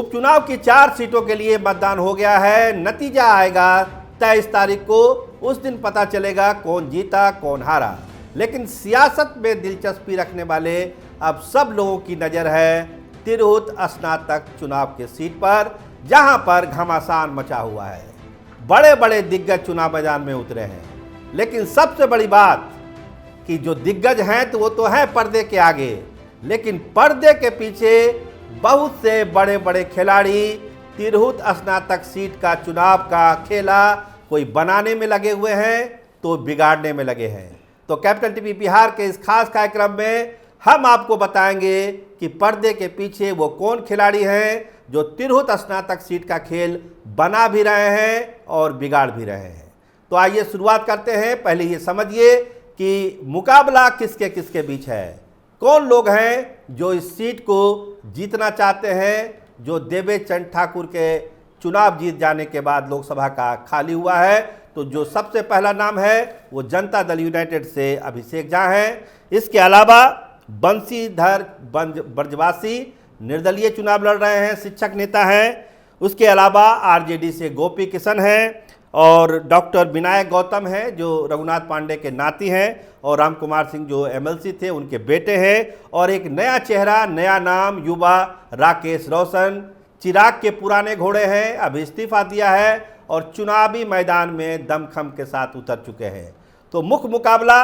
उपचुनाव की 4 सीटों के लिए मतदान हो गया है। नतीजा आएगा 23 तारीख को। उस दिन पता चलेगा कौन जीता कौन हारा। लेकिन सियासत में दिलचस्पी रखने वाले अब सब लोगों की नज़र है तिरहुत स्नातक चुनाव के सीट पर, जहां पर घमासान मचा हुआ है। बड़े बड़े दिग्गज चुनाव मैदान में उतरे हैं। लेकिन सबसे बड़ी बात कि जो दिग्गज हैं तो वो तो हैं पर्दे के आगे, लेकिन पर्दे के पीछे बहुत से बड़े बड़े खिलाड़ी तिरहुत स्नातक सीट का चुनाव का खेला कोई बनाने में लगे हुए हैं तो बिगाड़ने में लगे हैं। तो कैपिटल टीवी बिहार के इस खास कार्यक्रम में हम आपको बताएंगे कि पर्दे के पीछे वो कौन खिलाड़ी हैं जो तिरहुत स्नातक सीट का खेल बना भी रहे हैं और बिगाड़ भी रहे हैं। तो आइए शुरुआत करते हैं। पहले ये समझिए कि मुकाबला किसके किसके बीच है। कौन लोग हैं जो इस सीट को जीतना चाहते हैं, जो देवेचंद ठाकुर के चुनाव जीत जाने के बाद लोकसभा का खाली हुआ है। तो जो सबसे पहला नाम है वो जनता दल यूनाइटेड से अभिषेक झा हैं। इसके अलावा बंशीधर ब्रजवासी निर्दलीय चुनाव लड़ रहे हैं, शिक्षक नेता हैं। उसके अलावा आरजेडी से गोपी किशन हैं और डॉक्टर विनायक गौतम हैं जो रघुनाथ पांडे के नाती हैं, और राम कुमार सिंह जो एमएलसी थे उनके बेटे हैं। और एक नया चेहरा, नया नाम, युवा राकेश रोशन, चिराग के पुराने घोड़े हैं, अभी इस्तीफा दिया है और चुनावी मैदान में दमखम के साथ उतर चुके हैं। तो मुख्य मुकाबला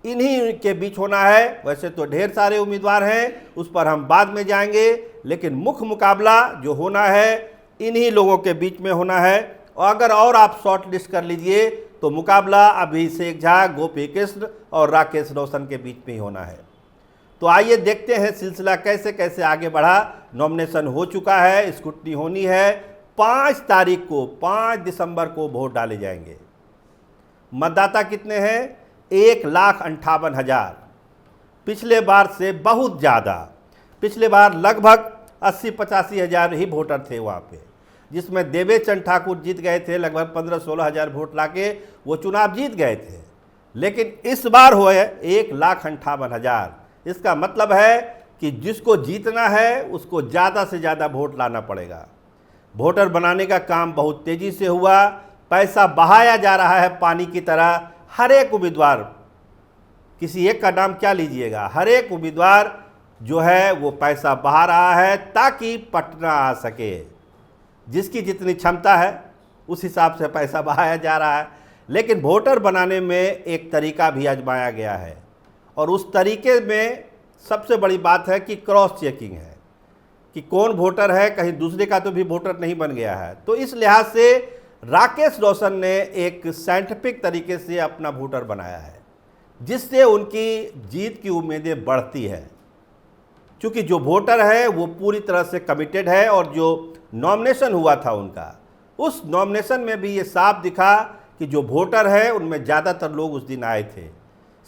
इन्हीं के बीच होना है। वैसे तो ढेर सारे उम्मीदवार हैं, उस पर हम बाद में जाएंगे, लेकिन मुख्य मुकाबला जो होना है इन्हीं लोगों के बीच में होना है। और अगर और आप शॉर्ट लिस्ट कर लीजिए तो मुकाबला अभिषेक झा, गोपी कृष्ण और राकेश रोशन के बीच में ही होना है। तो आइए देखते हैं सिलसिला कैसे कैसे आगे बढ़ा। नॉमिनेशन हो चुका है, स्क्रूटनी होनी है। 5 तारीख को, 5 दिसंबर को वोट डाले जाएंगे। मतदाता कितने हैं? 1,58,000। पिछले बार से बहुत ज़्यादा। पिछले बार लगभग 80-85 हज़ार ही वोटर थे वहाँ पे, जिसमें देवेचंद ठाकुर जीत गए थे। लगभग 15-16 हज़ार वोट लाके वो चुनाव जीत गए थे। लेकिन इस बार हुए 1,58,000। इसका मतलब है कि जिसको जीतना है उसको ज़्यादा से ज़्यादा वोट लाना पड़ेगा। वोटर बनाने का काम बहुत तेज़ी से हुआ। पैसा बहाया जा रहा है पानी की तरह। हर एक उम्मीदवार, किसी एक का नाम क्या लीजिएगा, हर एक उम्मीदवार जो है वो पैसा बहा रहा है ताकि पटना आ सके। जिसकी जितनी क्षमता है उस हिसाब से पैसा बहाया जा रहा है। लेकिन वोटर बनाने में एक तरीका भी आजमाया गया है, और उस तरीके में सबसे बड़ी बात है कि क्रॉस चेकिंग है कि कौन वोटर है, कहीं दूसरे का तो भी वोटर नहीं बन गया है। तो इस लिहाज से राकेश रोशन ने एक साइंटिफिक तरीके से अपना वोटर बनाया है, जिससे उनकी जीत की उम्मीदें बढ़ती है। क्योंकि जो वोटर है वो पूरी तरह से कमिटेड है, और जो नॉमिनेशन हुआ था उनका, उस नॉमिनेशन में भी ये साफ दिखा कि जो वोटर है उनमें ज़्यादातर लोग उस दिन आए थे।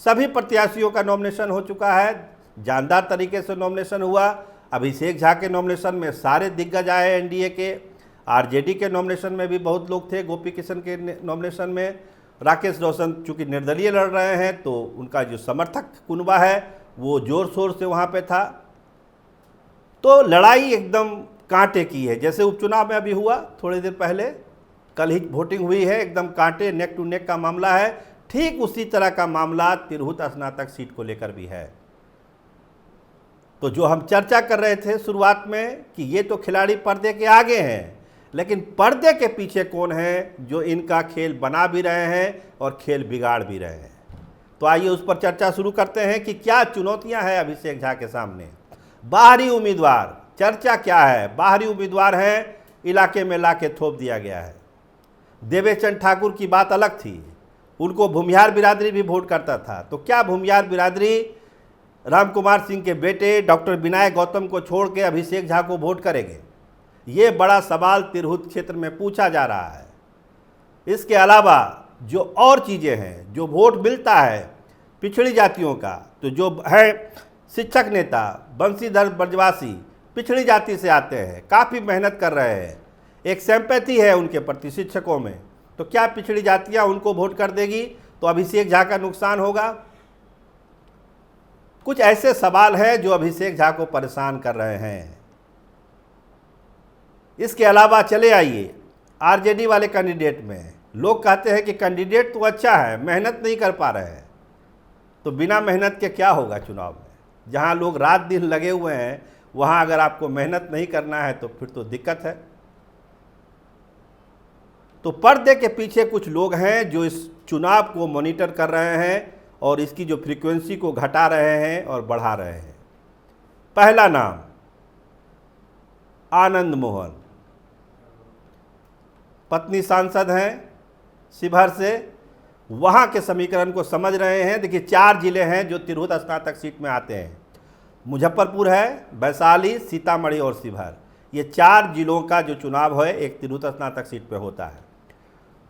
सभी प्रत्याशियों का नॉमिनेशन हो चुका है, जानदार तरीके से नॉमिनेशन हुआ। अभिषेक झा के नॉमिनेशन में सारे दिग्गज आए एनडीए के। आरजेडी के नॉमिनेशन में भी बहुत लोग थे। गोपी किशन के नॉमिनेशन में राकेश रोशन चूँकि निर्दलीय लड़ रहे हैं तो उनका जो समर्थक कुनबा है वो ज़ोर शोर से वहाँ पे था। तो लड़ाई एकदम कांटे की है, जैसे उपचुनाव में अभी हुआ थोड़ी देर पहले, कल ही वोटिंग हुई है, एकदम कांटे नेक टू नेक का मामला है। ठीक उसी तरह का मामला तिरहुत स्नातक सीट को लेकर भी है। तो जो हम चर्चा कर रहे थे शुरुआत में कि ये तो खिलाड़ी पर्दे के आगे हैं, लेकिन पर्दे के पीछे कौन है जो इनका खेल बना भी रहे हैं और खेल बिगाड़ भी रहे हैं। तो आइए उस पर चर्चा शुरू करते हैं कि क्या चुनौतियां हैं अभिषेक झा के सामने। बाहरी उम्मीदवार, चर्चा क्या है? बाहरी उम्मीदवार हैं, इलाके में लाके थोप दिया गया है। देवेचंद ठाकुर की बात अलग थी, उनको भूमिहार बिरादरी भी वोट करता था। तो क्या भूमिहार बिरादरी राम कुमार सिंह के बेटे डॉक्टर विनायक गौतम को छोड़ के अभिषेक झा को वोट करेंगे? ये बड़ा सवाल तिरहुत क्षेत्र में पूछा जा रहा है। इसके अलावा जो और चीज़ें हैं, जो वोट मिलता है पिछड़ी जातियों का, तो जो है शिक्षक नेता बंशीधर ब्रजवासी पिछड़ी जाति से आते हैं, काफ़ी मेहनत कर रहे हैं, एक सिंपैथी है उनके प्रति शिक्षकों में। तो क्या पिछड़ी जातियां उनको वोट कर देगी तो अभिषेक झा का नुकसान होगा? कुछ ऐसे सवाल हैं जो अभिषेक झा को परेशान कर रहे हैं। इसके अलावा चले आइए आरजेडी वाले कैंडिडेट में, लोग कहते हैं कि कैंडिडेट तो अच्छा है, मेहनत नहीं कर पा रहे हैं। तो बिना मेहनत के क्या होगा चुनाव में? जहां लोग रात दिन लगे हुए हैं वहां अगर आपको मेहनत नहीं करना है तो फिर तो दिक्कत है। तो पर्दे के पीछे कुछ लोग हैं जो इस चुनाव को मॉनिटर कर रहे हैं और इसकी जो फ्रीक्वेंसी को घटा रहे हैं और बढ़ा रहे हैं। पहला नाम आनंद मोहन, पत्नी सांसद हैं शिवहर से, वहाँ के समीकरण को समझ रहे हैं। देखिए 4 जिले हैं जो तिरहुत स्नातक सीट में आते हैं, मुजफ्फरपुर है, वैशाली, सीतामढ़ी और शिवहर। ये 4 जिलों का जो चुनाव है एक तिरहुत स्नातक सीट पे होता है।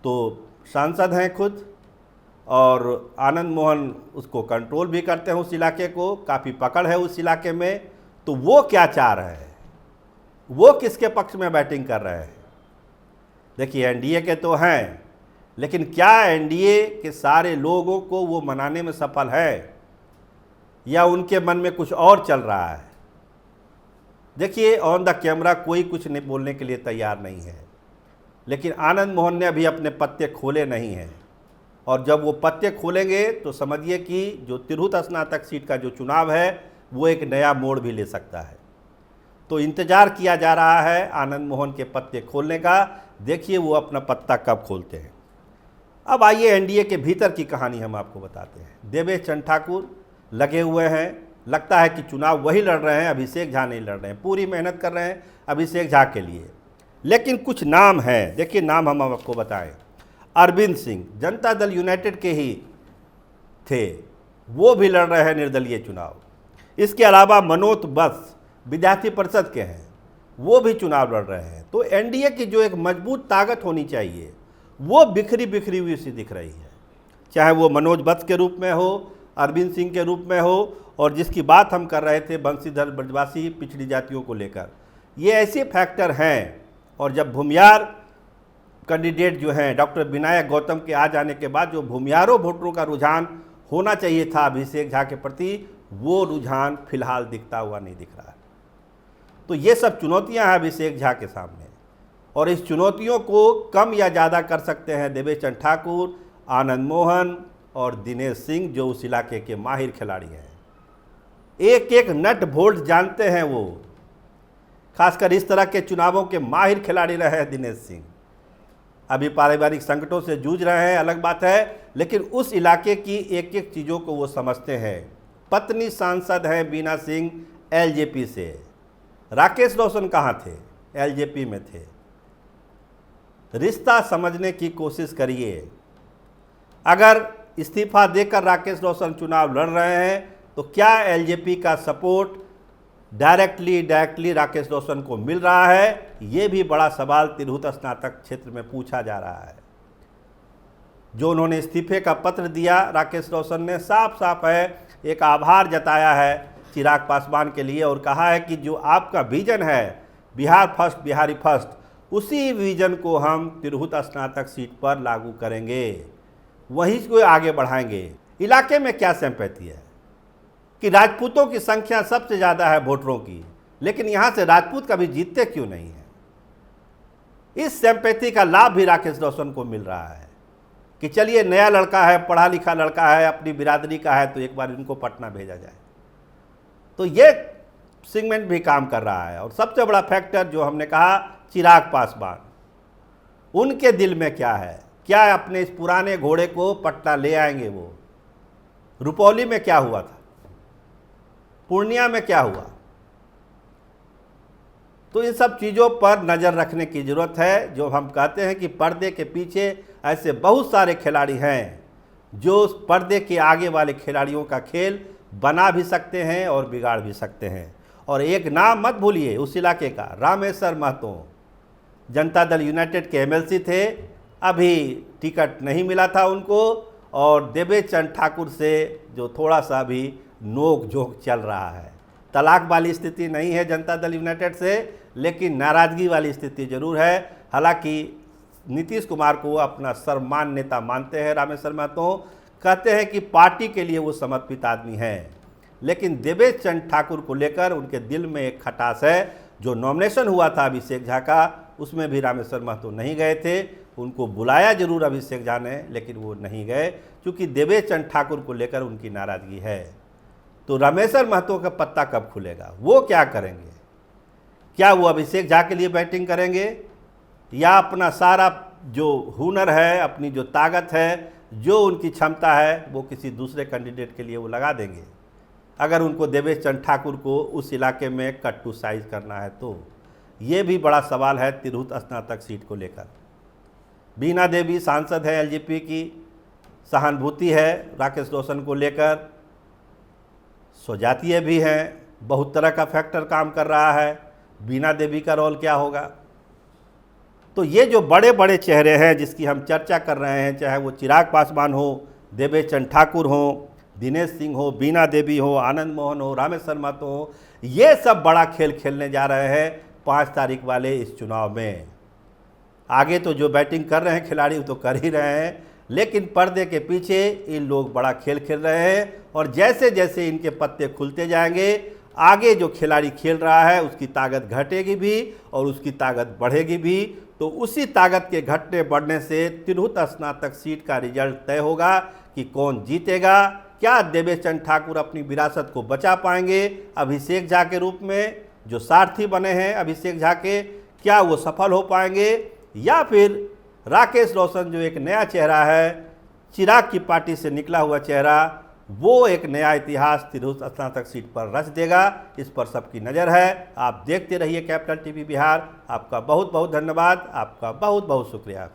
तो सांसद हैं खुद और आनंद मोहन उसको कंट्रोल भी करते हैं, उस इलाके को काफ़ी पकड़ है उस इलाके में। तो वो क्या चाह रहे हैं, वो किसके पक्ष में बैटिंग कर रहे हैं? देखिए एनडीए के तो हैं, लेकिन क्या एनडीए के सारे लोगों को वो मनाने में सफल है या उनके मन में कुछ और चल रहा है? देखिए ऑन द कैमरा कोई कुछ नहीं बोलने के लिए तैयार नहीं है, लेकिन आनंद मोहन ने अभी अपने पत्ते खोले नहीं हैं। और जब वो पत्ते खोलेंगे तो समझिए कि जो तिरहुत स्नातक सीट का जो चुनाव है वो एक नया मोड़ भी ले सकता है। तो इंतज़ार किया जा रहा है आनंद मोहन के पत्ते खोलने का, देखिए वो अपना पत्ता कब खोलते हैं। अब आइए एनडीए के भीतर की कहानी हम आपको बताते हैं। देवेश चंद्र ठाकुर लगे हुए हैं, लगता है कि चुनाव वही लड़ रहे हैं, अभिषेक झा नहीं लड़ रहे हैं, पूरी मेहनत कर रहे हैं अभिषेक झा के लिए। लेकिन कुछ नाम हैं, देखिए नाम हम आपको बताएं। अरविंद सिंह जनता दल यूनाइटेड के ही थे, वो भी लड़ रहे हैं निर्दलीय चुनाव। इसके अलावा मनोज बस विद्यार्थी परिषद के हैं, वो भी चुनाव लड़ रहे हैं। तो एनडीए की जो एक मजबूत ताकत होनी चाहिए वो बिखरी बिखरी हुई सी दिख रही है, चाहे वो मनोज बस के रूप में हो, अरविंद सिंह के रूप में हो, और जिसकी बात हम कर रहे थे बंशीधर ब्रजवासी पिछड़ी जातियों को लेकर, ये ऐसे फैक्टर हैं। और जब भूमियार कैंडिडेट जो हैं डॉक्टर विनायक गौतम के आ जाने के बाद जो भूमियारों वोटरों का रुझान होना चाहिए था अभिषेक झा के प्रति, वो रुझान फिलहाल दिखता हुआ नहीं दिख रहा है। तो ये सब चुनौतियां हैं अभिषेक झा के सामने, और इस चुनौतियों को कम या ज़्यादा कर सकते हैं देवेश चंद्र ठाकुर, आनंद मोहन और दिनेश सिंह, जो उस इलाके के माहिर खिलाड़ी हैं। एक एक नट बोल्ट जानते हैं वो, खासकर इस तरह के चुनावों के माहिर खिलाड़ी रहे हैं दिनेश सिंह। अभी पारिवारिक संकटों से जूझ रहे हैं, अलग बात है, लेकिन उस इलाके की एक एक चीज़ों को वो समझते हैं। पत्नी सांसद हैं बीना सिंह एलजेपी से, राकेश रोशन कहाँ थे? एलजेपी में थे। रिश्ता समझने की कोशिश करिए। अगर इस्तीफा देकर राकेश रोशन चुनाव लड़ रहे हैं तो क्या एलजेपी का सपोर्ट डायरेक्टली राकेश रोशन को मिल रहा है? ये भी बड़ा सवाल तिरहुत स्नातक क्षेत्र में पूछा जा रहा है। जो उन्होंने इस्तीफे का पत्र दिया राकेश रोशन ने, साफ साफ है एक आभार जताया है चिराग पासवान के लिए, और कहा है कि जो आपका विजन है बिहार फर्स्ट बिहारी फर्स्ट, उसी विजन को हम तिरहुत स्नातक सीट पर लागू करेंगे, वहीं को आगे बढ़ाएंगे। इलाके में क्या सिंपैथी है कि राजपूतों की संख्या सबसे ज़्यादा है वोटरों की, लेकिन यहाँ से राजपूत कभी जीतते क्यों नहीं हैं? इस सिंपैथी का लाभ भी राकेश रोशन को मिल रहा है कि चलिए नया लड़का है, पढ़ा लिखा लड़का है, अपनी बिरादरी का है, तो एक बार इनको पटना भेजा जाए। तो ये सेगमेंट भी काम कर रहा है। और सबसे बड़ा फैक्टर जो हमने कहा चिराग पासवान, उनके दिल में क्या है? क्या अपने इस पुराने घोड़े को पटना ले आएंगे वो? रुपौली में क्या हुआ था, पूर्णिया में क्या हुआ? तो इन सब चीज़ों पर नज़र रखने की ज़रूरत है। जो हम कहते हैं कि पर्दे के पीछे ऐसे बहुत सारे खिलाड़ी हैं जो पर्दे के आगे वाले खिलाड़ियों का खेल बना भी सकते हैं और बिगाड़ भी सकते हैं। और एक नाम मत भूलिए उस इलाके का, रामेश्वर महतो, जनता दल यूनाइटेड के एमएलसी थे, अभी टिकट नहीं मिला था उनको, और देवेश चंद्र ठाकुर से जो थोड़ा सा भी नोक झोंक चल रहा है। तलाक वाली स्थिति नहीं है जनता दल यूनाइटेड से, लेकिन नाराज़गी वाली स्थिति जरूर है। हालांकि नीतीश कुमार को अपना सर्वमान्य नेता मानते हैं रामेश्वर महतो, कहते हैं कि पार्टी के लिए वो समर्पित आदमी हैं, लेकिन देवेश चंद्र ठाकुर को लेकर उनके दिल में एक खटास है। जो नॉमिनेशन हुआ था अभिषेक झा का, उसमें भी रामेश्वर महतो नहीं गए थे। उनको बुलाया जरूर अभिषेक झा ने, लेकिन वो नहीं गए क्योंकि देवेश चंद्र ठाकुर को लेकर उनकी नाराज़गी है। तो रामेश्वर महतो का पत्ता कब खुलेगा, वो क्या करेंगे? क्या वो अभिषेक झा के लिए बैटिंग करेंगे या अपना सारा जो हुनर है, अपनी जो ताकत है, जो उनकी क्षमता है, वो किसी दूसरे कैंडिडेट के लिए वो लगा देंगे? अगर उनको देवेश चंद्र ठाकुर को उस इलाके में कट टू साइज करना है तो ये भी बड़ा सवाल है तिरहुत स्नातक सीट को लेकर। बीना देवी सांसद है, एलजेपी की सहानुभूति है राकेश रोशन को लेकर, स्वजातीय भी हैं, बहुत तरह का फैक्टर काम कर रहा है। बीना देवी का रोल क्या होगा? तो ये जो बड़े बड़े चेहरे हैं जिसकी हम चर्चा कर रहे हैं, चाहे वो चिराग पासवान हो, देवेश चंद्र ठाकुर हो, दिनेश सिंह हो, बीना देवी हो, आनंद मोहन हो, रामेश्वर महतो हो, ये सब बड़ा खेल खेलने जा रहे हैं 5 तारीख वाले इस चुनाव में। आगे तो जो बैटिंग कर रहे हैं खिलाड़ी वो तो कर ही रहे हैं, लेकिन पर्दे के पीछे इन लोग बड़ा खेल खेल रहे हैं। और जैसे जैसे इनके पत्ते खुलते जाएंगे, आगे जो खिलाड़ी खेल रहा है उसकी ताकत घटेगी भी और उसकी ताकत बढ़ेगी भी। तो उसी ताकत के घटने बढ़ने से तिरहुत स्नातक सीट का रिजल्ट तय होगा कि कौन जीतेगा। क्या देवेश चंद्र ठाकुर अपनी विरासत को बचा पाएंगे अभिषेक झा के रूप में, जो सारथी बने हैं अभिषेक झा के, क्या वो सफल हो पाएंगे, या फिर राकेश रोशन जो एक नया चेहरा है, चिराग की पार्टी से निकला हुआ चेहरा, वो एक नया इतिहास तिरहुत स्नातक सीट पर रच देगा? इस पर सबकी नज़र है। आप देखते रहिए कैपिटल टीवी बिहार। आपका बहुत बहुत धन्यवाद, आपका बहुत बहुत शुक्रिया।